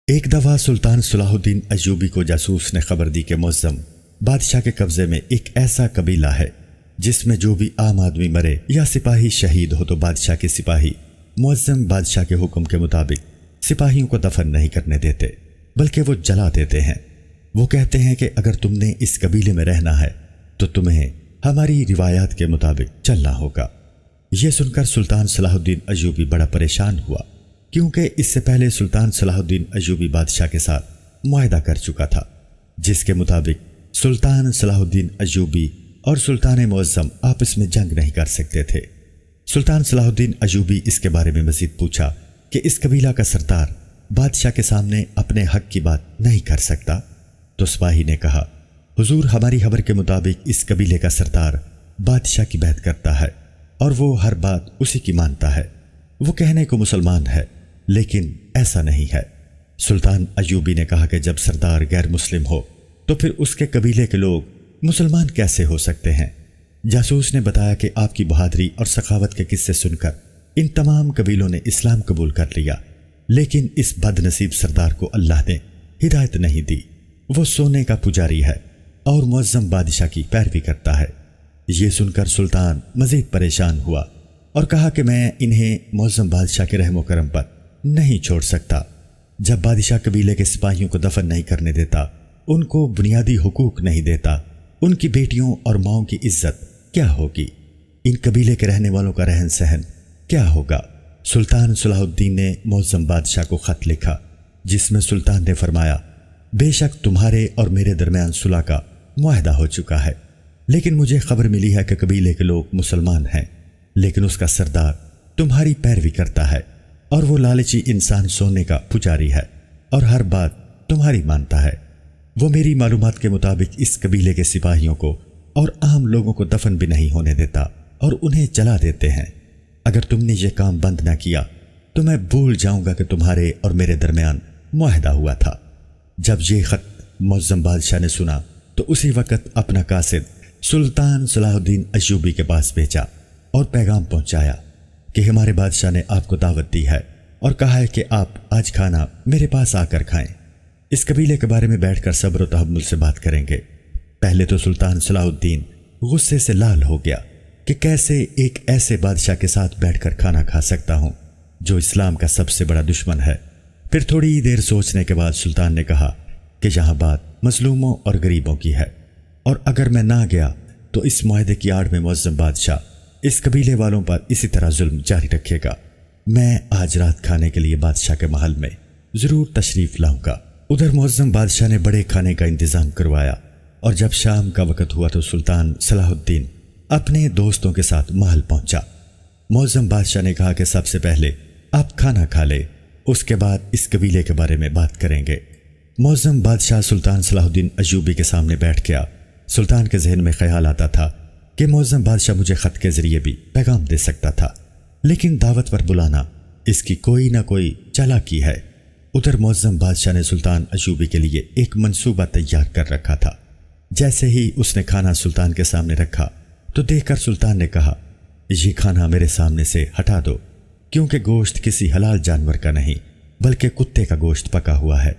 ایک دفعہ سلطان صلاح الدین ایوبی کو جاسوس نے خبر دی کہ معظم بادشاہ کے قبضے میں ایک ایسا قبیلہ ہے جس میں جو بھی عام آدمی مرے یا سپاہی شہید ہو تو بادشاہ کے سپاہی معظم بادشاہ کے حکم کے مطابق سپاہیوں کو دفن نہیں کرنے دیتے بلکہ وہ جلا دیتے ہیں۔ وہ کہتے ہیں کہ اگر تم نے اس قبیلے میں رہنا ہے تو تمہیں ہماری روایات کے مطابق چلنا ہوگا۔ یہ سن کر سلطان صلاح الدین ایوبی بڑا پریشان ہوا، کیونکہ اس سے پہلے سلطان صلاح الدین ایوبی بادشاہ کے ساتھ معاہدہ کر چکا تھا جس کے مطابق سلطان صلاح الدین ایوبی اور سلطان معظم آپس میں جنگ نہیں کر سکتے تھے۔ سلطان صلاح الدین ایوبی اس کے بارے میں مزید پوچھا کہ اس قبیلہ کا سردار بادشاہ کے سامنے اپنے حق کی بات نہیں کر سکتا؟ تو سپاہی نے کہا، حضور ہماری خبر کے مطابق اس قبیلے کا سردار بادشاہ کی بیعت کرتا ہے اور وہ ہر بات اسی کی مانتا ہے۔ وہ کہنے کو مسلمان ہے لیکن ایسا نہیں ہے۔ سلطان ایوبی نے کہا کہ جب سردار غیر مسلم ہو تو پھر اس کے قبیلے کے لوگ مسلمان کیسے ہو سکتے ہیں؟ جاسوس نے بتایا کہ آپ کی بہادری اور سخاوت کے قصے سن کر ان تمام قبیلوں نے اسلام قبول کر لیا، لیکن اس بد نصیب سردار کو اللہ نے ہدایت نہیں دی۔ وہ سونے کا پجاری ہے اور معظم بادشاہ کی پیروی کرتا ہے۔ یہ سن کر سلطان مزید پریشان ہوا اور کہا کہ میں انہیں معظم بادشاہ کے رحم و کرم پر نہیں چھوڑ سکتا۔ جب بادشاہ قبیلے کے سپاہیوں کو دفن نہیں کرنے دیتا، ان کو بنیادی حقوق نہیں دیتا، ان کی بیٹیوں اور ماؤں کی عزت کیا ہوگی؟ ان قبیلے کے رہنے والوں کا رہن سہن کیا ہوگا؟ سلطان صلاح الدین نے معظم بادشاہ کو خط لکھا جس میں سلطان نے فرمایا، بے شک تمہارے اور میرے درمیان صلح کا معاہدہ ہو چکا ہے، لیکن مجھے خبر ملی ہے کہ قبیلے کے لوگ مسلمان ہیں، لیکن اس کا سردار تمہاری پیروی کرتا ہے اور وہ لالچی انسان سونے کا پجاری ہے اور ہر بات تمہاری مانتا ہے۔ وہ میری معلومات کے مطابق اس قبیلے کے سپاہیوں کو اور عام لوگوں کو دفن بھی نہیں ہونے دیتا اور انہیں جلا دیتے ہیں۔ اگر تم نے یہ کام بند نہ کیا تو میں بھول جاؤں گا کہ تمہارے اور میرے درمیان معاہدہ ہوا تھا۔ جب یہ خط معظم بادشاہ نے سنا تو اسی وقت اپنا قاصد سلطان صلاح الدین ایوبی کے پاس بھیجا اور پیغام پہنچایا کہ ہمارے بادشاہ نے آپ کو دعوت دی ہے اور کہا ہے کہ آپ آج کھانا میرے پاس آ کر کھائیں۔ اس قبیلے کے بارے میں بیٹھ کر صبر و تحمل سے بات کریں گے۔ پہلے تو سلطان صلاح الدین غصے سے لال ہو گیا کہ کیسے ایک ایسے بادشاہ کے ساتھ بیٹھ کر کھانا کھا سکتا ہوں جو اسلام کا سب سے بڑا دشمن ہے۔ پھر تھوڑی دیر سوچنے کے بعد سلطان نے کہا کہ یہاں بات مظلوموں اور غریبوں کی ہے، اور اگر میں نہ گیا تو اس معاہدے کی آڑ میں معظم بادشاہ اس قبیلے والوں پر اسی طرح ظلم جاری رکھے گا۔ میں آج رات کھانے کے لیے بادشاہ کے محل میں ضرور تشریف لاؤں گا۔ ادھر معظم بادشاہ نے بڑے کھانے کا انتظام کروایا، اور جب شام کا وقت ہوا تو سلطان صلاح الدین اپنے دوستوں کے ساتھ محل پہنچا۔ معظم بادشاہ نے کہا کہ سب سے پہلے آپ کھانا کھا لے، اس کے بعد اس قبیلے کے بارے میں بات کریں گے۔ معظم بادشاہ سلطان صلاح الدین ایوبی کے سامنے بیٹھ گیا۔ سلطان کے ذہن میں خیال آتا تھا کہ معظم بادشاہ مجھے خط کے ذریعے بھی پیغام دے سکتا تھا، لیکن دعوت پر بلانا اس کی کوئی نہ کوئی چالاکی ہے۔ ادھر معظم بادشاہ نے سلطان ایوبی کے لیے ایک منصوبہ تیار کر رکھا تھا۔ جیسے ہی اس نے کھانا سلطان کے سامنے رکھا تو دیکھ کر سلطان نے کہا، یہ کھانا میرے سامنے سے ہٹا دو، کیونکہ گوشت کسی حلال جانور کا نہیں بلکہ کتے کا گوشت پکا ہوا ہے۔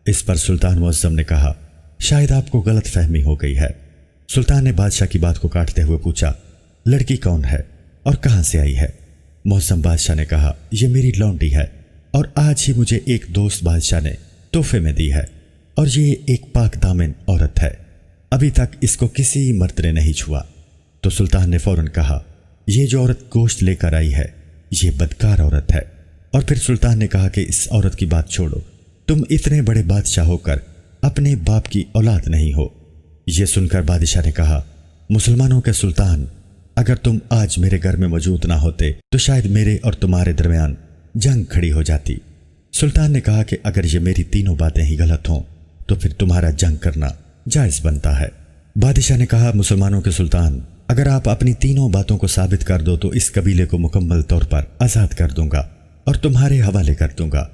اس پر سلطان معظم نے کہا، شاید آپ کو غلط فہمی ہو گئی ہے۔ سلطان نے بادشاہ کی بات کو کاٹتے ہوئے پوچھا، لڑکی کون ہے اور کہاں سے آئی ہے؟ معظم بادشاہ نے کہا، یہ میری لونڈی ہے اور آج ہی مجھے ایک دوست بادشاہ نے تحفے میں دی ہے، اور یہ ایک پاک دامن عورت ہے، ابھی تک اس کو کسی مرد نے نہیں چھوا۔ تو سلطان نے فوراً کہا، یہ جو عورت گوشت لے کر آئی ہے یہ بدکار عورت ہے۔ اور پھر سلطان نے کہا کہ اس عورت کی بات چھوڑو، تم اتنے بڑے بادشاہ ہو کر اپنے باپ کی اولاد نہیں ہو۔ یہ سن کر بادشاہ نے کہا، مسلمانوں کے سلطان، اگر تم آج میرے گھر میں موجود نہ ہوتے تو شاید میرے اور تمہارے درمیان جنگ کھڑی ہو جاتی۔ سلطان نے کہا کہ اگر یہ میری تینوں باتیں ہی غلط ہوں تو پھر تمہارا جنگ کرنا جائز بنتا ہے۔ بادشاہ نے کہا، مسلمانوں کے سلطان، اگر آپ اپنی تینوں باتوں کو ثابت کر دو تو اس قبیلے کو مکمل طور پر آزاد کر دوں گا اور تمہارے حوالے کر دوں گا۔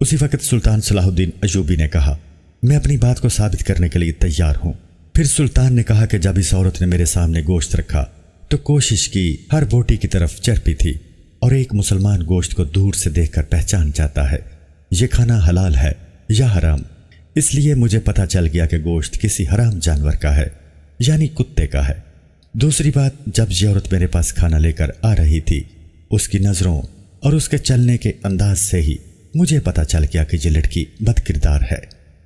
اسی وقت سلطان صلاح الدین ایوبی نے کہا، میں اپنی بات کو ثابت کرنے کے لیے تیار ہوں۔ پھر سلطان نے کہا کہ جب اس عورت نے میرے سامنے گوشت رکھا تو کوشش کی ہر بوٹی کی طرف چرپی تھی، اور ایک مسلمان گوشت کو دور سے دیکھ کر پہچان جاتا ہے۔ یہ کھانا حلال ہے، یا حرام، اس لیے مجھے پتہ چل گیا کہ گوشت کسی حرام جانور کا ہے، یعنی کتے کا ہے۔ دوسری بات، جب یہ عورت میرے پاس کھانا لے کر آ رہی تھی، اس کی نظروں اور اس کے چلنے کے انداز سے ہی مجھے پتہ چل گیا کہ یہ لڑکی بد کردار ہے۔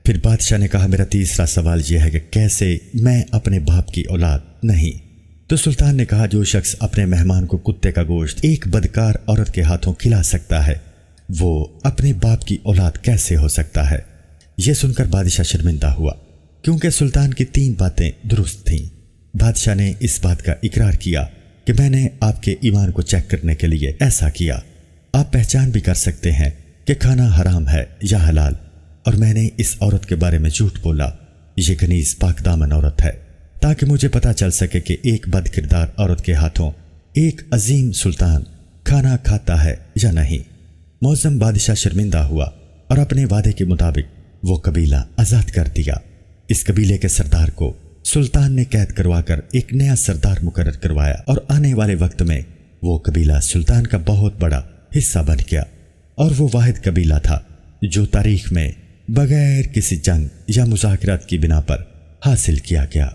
پھر بادشاہ نے کہا، میرا تیسرا سوال یہ ہے کہ کیسے میں اپنے باپ کی اولاد نہیں؟ تو سلطان نے کہا، جو شخص اپنے مہمان کو کتے کا گوشت ایک بدکار عورت کے ہاتھوں کھلا سکتا ہے، وہ اپنے باپ کی اولاد کیسے ہو سکتا ہے؟ یہ سن کر بادشاہ شرمندہ ہوا، کیونکہ سلطان کی 3 باتیں درست تھیں۔ بادشاہ نے اس بات کا اقرار کیا کہ میں نے آپ کے ایمان کو چیک کرنے کے لیے ایسا کیا۔ آپ پہچان بھی کر سکتے ہیں کہ کھانا حرام ہے یا حلال، اور میں نے اس عورت کے بارے میں جھوٹ بولا، یہ کنیز پاک دامن عورت ہے، تاکہ مجھے پتہ چل سکے کہ ایک بد کردار عورت کے ہاتھوں ایک عظیم سلطان کھانا کھاتا ہے یا نہیں۔ معظم بادشاہ شرمندہ ہوا اور اپنے وعدے کے مطابق وہ قبیلہ آزاد کر دیا۔ اس قبیلے کے سردار کو سلطان نے قید کروا کر ایک نیا سردار مقرر کروایا، اور آنے والے وقت میں وہ قبیلہ سلطان کا بہت بڑا حصہ بن گیا، اور وہ واحد قبیلہ تھا جو تاریخ میں بغیر کسی جنگ یا مذاکرات کی بنا پر حاصل کیا گیا۔